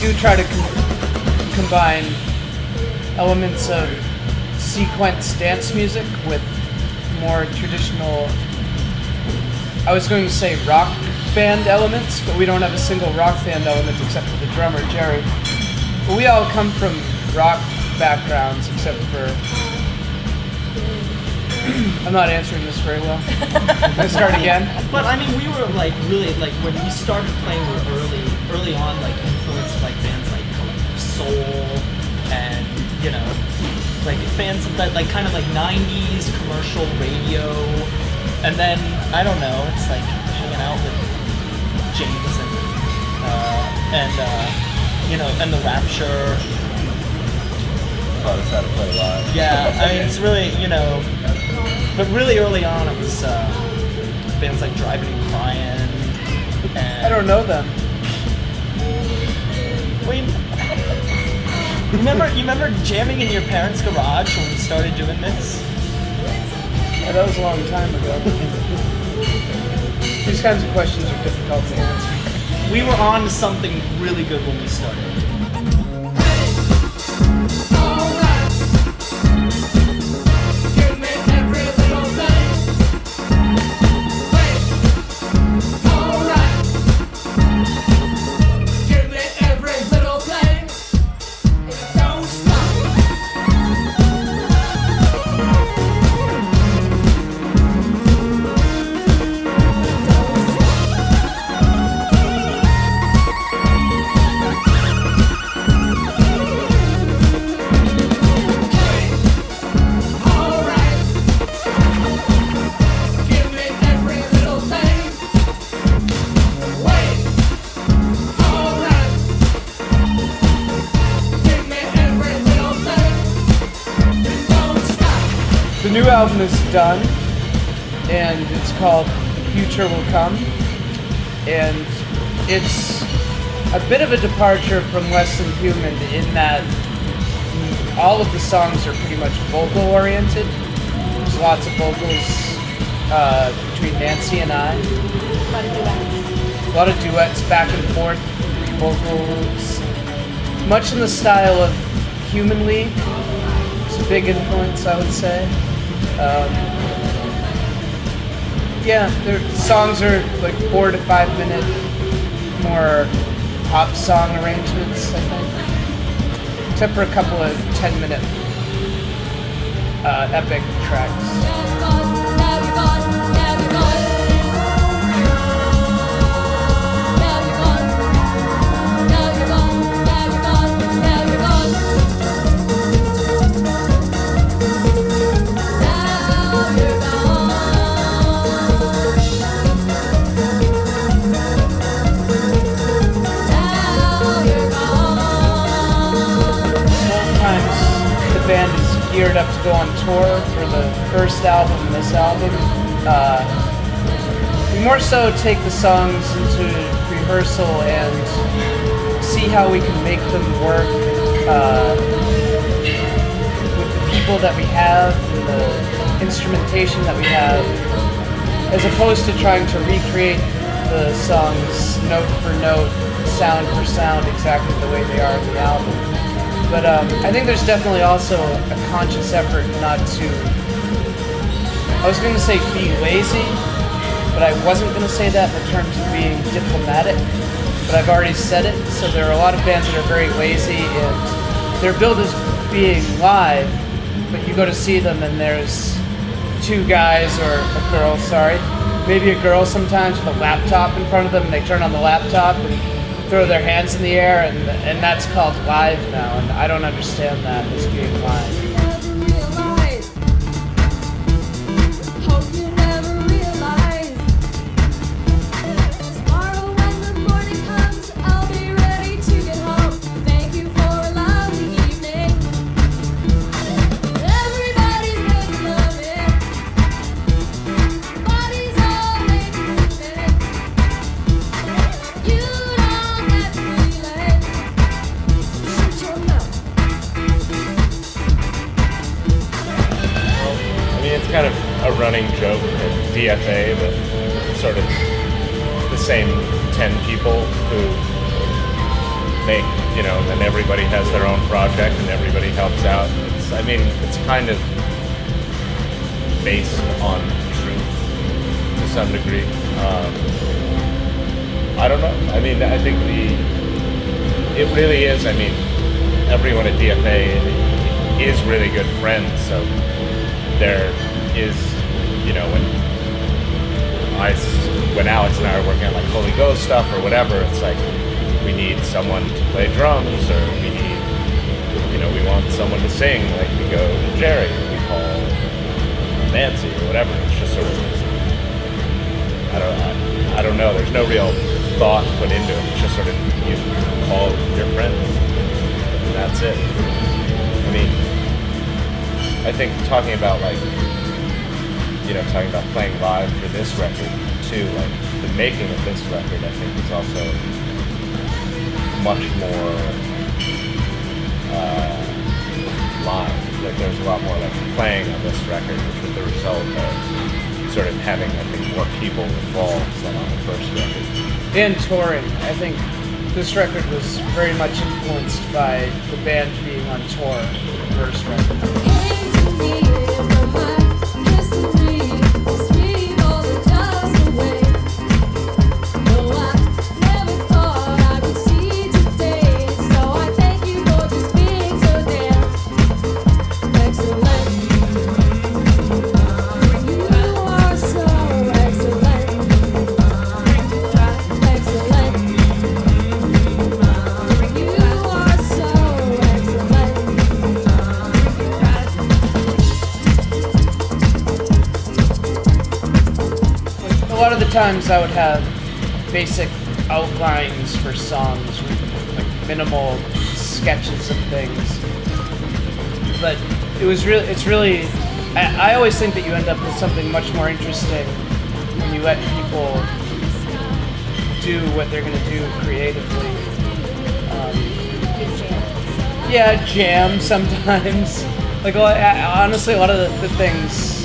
do try to combine elements of sequence dance music with more traditional, I was going to say rock band elements, but we don't have a single rock band element except for the drummer, Jerry. But we all come from rock backgrounds except for... I'm not answering this very well. Can I start again? But I mean, we were like really like when we started playing, we were early on like influenced like bands like Soul and like bands that like kind of like 90s commercial radio, and then I don't know, it's like hanging out with James and the Rapture. Taught us how to play live. Yeah, I mean it's really but really early on it was bands like Driving and Crying. And I don't know them. You remember jamming in your parents' garage when we started doing this? Yeah, that was a long time ago. These kinds of questions are difficult to answer. We were on to something really good when we started. The new album is done, and it's called The Future Will Come, and it's a bit of a departure from Less Than Human in that all of the songs are pretty much vocal oriented. There's lots of vocals between Nancy and I. A lot of duets, back and forth vocals, much in the style of Human League. It's a big influence, I would say. Their songs are like 4 to 5 minute, more pop song arrangements, I think. Except for a couple of 10-minute epic tracks. The band is geared up to go on tour for the first album and this album. We more so take the songs into rehearsal and see how we can make them work with the people that we have and the instrumentation that we have, as opposed to trying to recreate the songs note for note, sound for sound, exactly the way they are in the album. But I think there's definitely also a conscious effort not to, I was going to say be lazy, but I wasn't going to say that in terms of being diplomatic, but I've already said it. So there are a lot of bands that are very lazy and their build is being live, but you go to see them and there's two guys or a girl, maybe a girl sometimes with a laptop in front of them, and they turn on the laptop and throw their hands in the air, and that's called live now, and I don't understand that as being live. Kind of a running joke at DFA that sort of the same 10 people who make, then everybody has their own project and everybody helps out. It's kind of based on truth to some degree. I don't know. I think it really is. Everyone at DFA is really good friends, so there is, when Alex and I are working on like Holy Ghost stuff or whatever, it's like we need someone to play drums, or we need, we want someone to sing, like we go to Jerry, we call Nancy or whatever. It's just sort of, I don't know, there's no real thought put into it. It's just sort of, you call your friends, and that's it. I think talking about talking about playing live for this record too, like the making of this record, I think is also much more live. Like there's a lot more like playing on this record, which was the result of sort of having, I think, more people involved than on the first record. And touring. I think this record was very much influenced by the band being on tour with the first record. A lot of the times I would have basic outlines for songs, like minimal sketches of things. But it's really, I always think that you end up with something much more interesting when you let people do what they're going to do creatively. Jam sometimes. Honestly, a lot of the things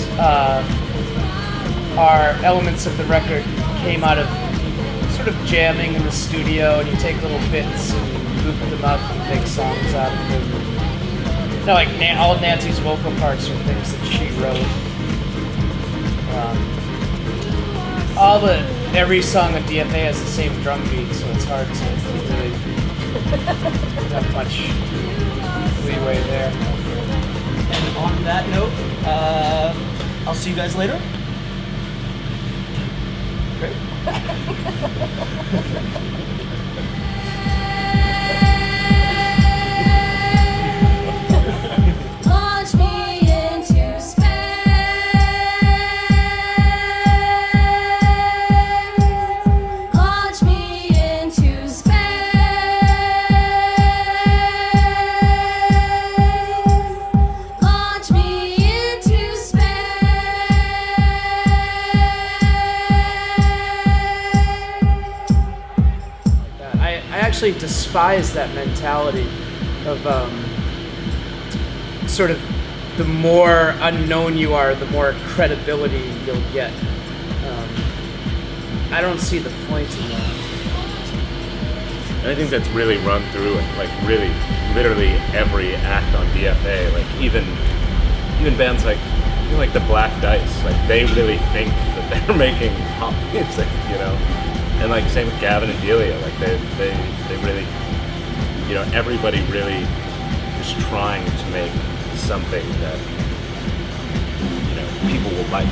are elements of the record came out of sort of jamming in the studio, and you take little bits and loop them up and make songs out of them. All of Nancy's vocal parts are things that she wrote. Every song on DFA has the same drum beat, so it's hard to really have much leeway there. And on that note, I'll see you guys later. Great. Launch me into space. Launch me into space. Launch me into space. I actually despise that mentality of sort of the more unknown you are, the more credibility you'll get. I don't see the point in that. I think that's really run through it, really, literally every act on DFA. Even bands like the Black Dice, they really think that they're making pop music, And same with Gavin and Delia, they really, everybody really is trying to make something that, people will like.